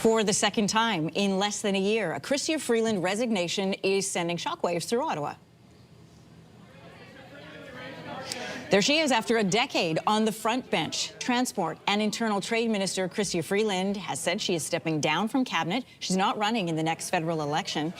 For the second time in less than a year, a Chrystia Freeland resignation is sending shockwaves through Ottawa. There she is after a decade on the front bench. Transport and Internal Trade Minister Chrystia Freeland has said she is stepping down from cabinet. She's not running in the next federal election.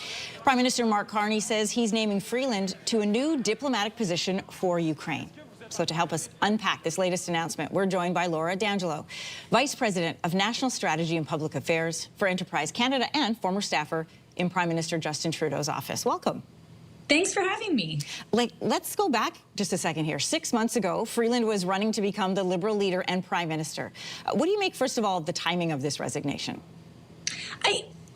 Prime Minister Mark Carney says he's naming Freeland to a new diplomatic position for Ukraine. So to help us unpack this latest announcement, we're joined by Laura D'Angelo, Vice President of National Strategy and Public Affairs for Enterprise Canada and former staffer in Prime Minister Justin Trudeau's office. Welcome. Thanks for having me. Let's go back just a second here. 6 months ago, Freeland was running to become the Liberal leader and Prime Minister. What do you make, first of all, of the timing of this resignation?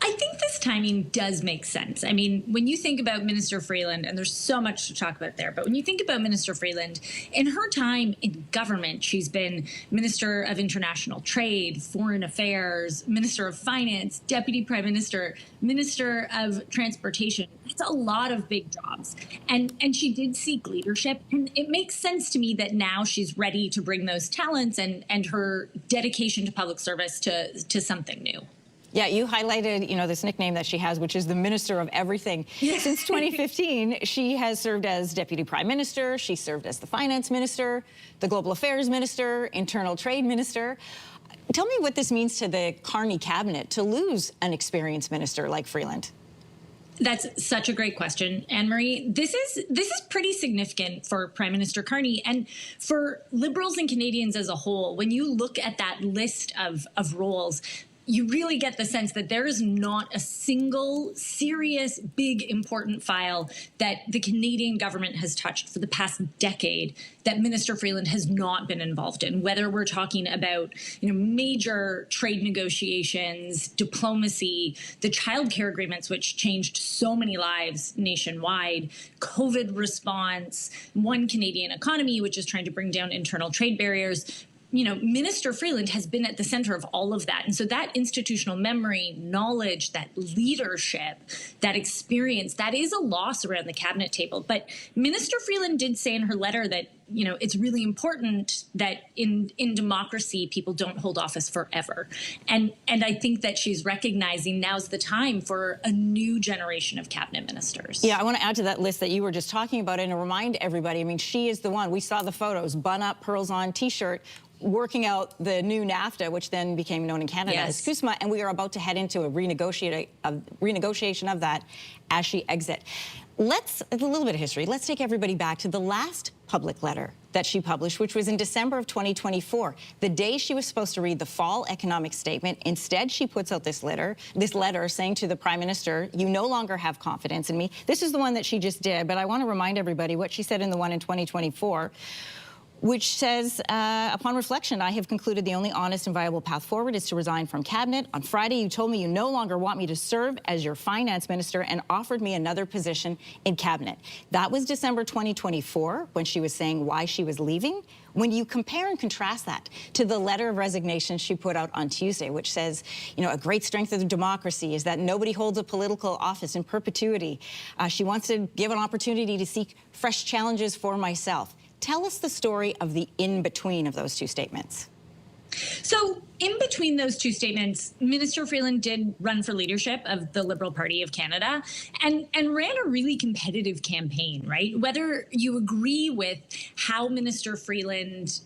I think this timing does make sense. I mean, when you think about Minister Freeland, and there's so much to talk about there, but when you think about Minister Freeland, in her time in government, she's been Minister of International Trade, Foreign Affairs, Minister of Finance, Deputy Prime Minister, Minister of Transportation. It's a lot of big jobs. And she did seek leadership. And it makes sense to me that now she's ready to bring those talents and her dedication to public service to something new. Yeah, you highlighted, this nickname that she has, which is the Minister of Everything. Since 2015, she has served as Deputy Prime Minister. She served as the Finance Minister, the Global Affairs Minister, Internal Trade Minister. Tell me what this means to the Carney cabinet to lose an experienced minister like Freeland. That's such a great question, Anne-Marie. This is pretty significant for Prime Minister Carney and for Liberals and Canadians as a whole. When you look at that list of roles, you really get the sense that there is not a single serious, big, important file that the Canadian government has touched for the past decade that Minister Freeland has not been involved in, whether we're talking about major trade negotiations, diplomacy, the childcare agreements, which changed so many lives nationwide, COVID response, One Canadian Economy, which is trying to bring down internal trade barriers. Minister Freeland has been at the center of all of that. And so that institutional memory, knowledge, that leadership, that experience, that is a loss around the cabinet table. But Minister Freeland did say in her letter that, it's really important that in democracy, people don't hold office forever. And I think that she's recognizing now's the time for a new generation of cabinet ministers. Yeah, I want to add to that list that you were just talking about and to remind everybody, I mean, she is the one. We saw the photos, bun up, pearls on, T-shirt, working out the new NAFTA, which then became known in Canada as CUSMA, and we are about to head into a renegotiation of that as she exits. A little bit of history. Let's take everybody back to the last public letter that she published, which was in December of 2024, the day she was supposed to read the fall economic statement. Instead, she puts out this letter saying to the Prime Minister, you no longer have confidence in me. This is the one that she just did, but I want to remind everybody what she said in the one in 2024, which says, upon reflection, I have concluded the only honest and viable path forward is to resign from cabinet. On Friday, you told me you no longer want me to serve as your finance minister and offered me another position in cabinet. That was December 2024 when she was saying why she was leaving. When you compare and contrast that to the letter of resignation she put out on Tuesday, which says, a great strength of democracy is that nobody holds a political office in perpetuity. She wants to give an opportunity to seek fresh challenges for myself. Tell us the story of the in-between of those two statements. So in between those two statements, Minister Freeland did run for leadership of the Liberal Party of Canada and ran a really competitive campaign, right? Whether you agree with how Minister Freeland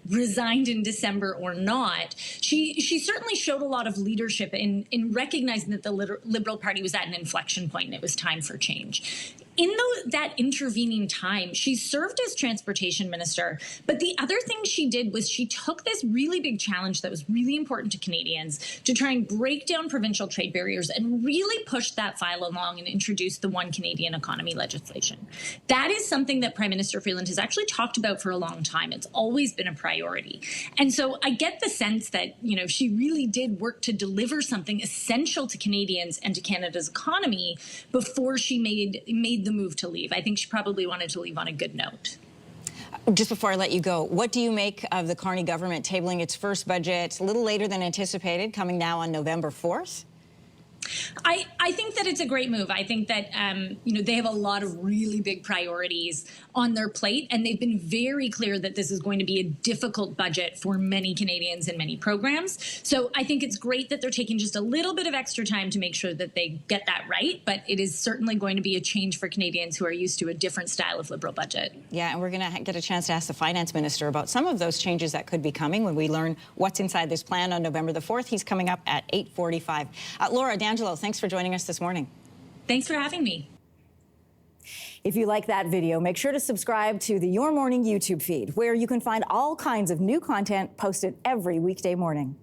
resigned in December or not, she certainly showed a lot of leadership in recognizing that the Liberal Party was at an inflection point and it was time for change. In that intervening time, she served as transportation minister. But the other thing she did was she took this really big challenge that was really important to Canadians to try and break down provincial trade barriers and really push that file along and introduce the One Canadian Economy legislation. That is something that Prime Minister Freeland has actually talked about for a long time. It's always been a priority. And so I get the sense that, she really did work to deliver something essential to Canadians and to Canada's economy before she made the move to leave. I think she probably wanted to leave on a good note. Just before I let you go, what do you make of the Carney government tabling its first budget a little later than anticipated, coming now on November 4th? I think that it's a great move. I think that, they have a lot of really big priorities on their plate, and they've been very clear that this is going to be a difficult budget for many Canadians and many programs. So I think it's great that they're taking just a little bit of extra time to make sure that they get that right, but it is certainly going to be a change for Canadians who are used to a different style of Liberal budget. Yeah, and we're going to get a chance to ask the Finance Minister about some of those changes that could be coming when we learn what's inside this plan on November the 4th. He's coming up at 8:45. Laura, D'Angelo, thanks for joining us this morning. Thanks for having me. If you like that video, make sure to subscribe to the Your Morning YouTube feed, where you can find all kinds of new content posted every weekday morning.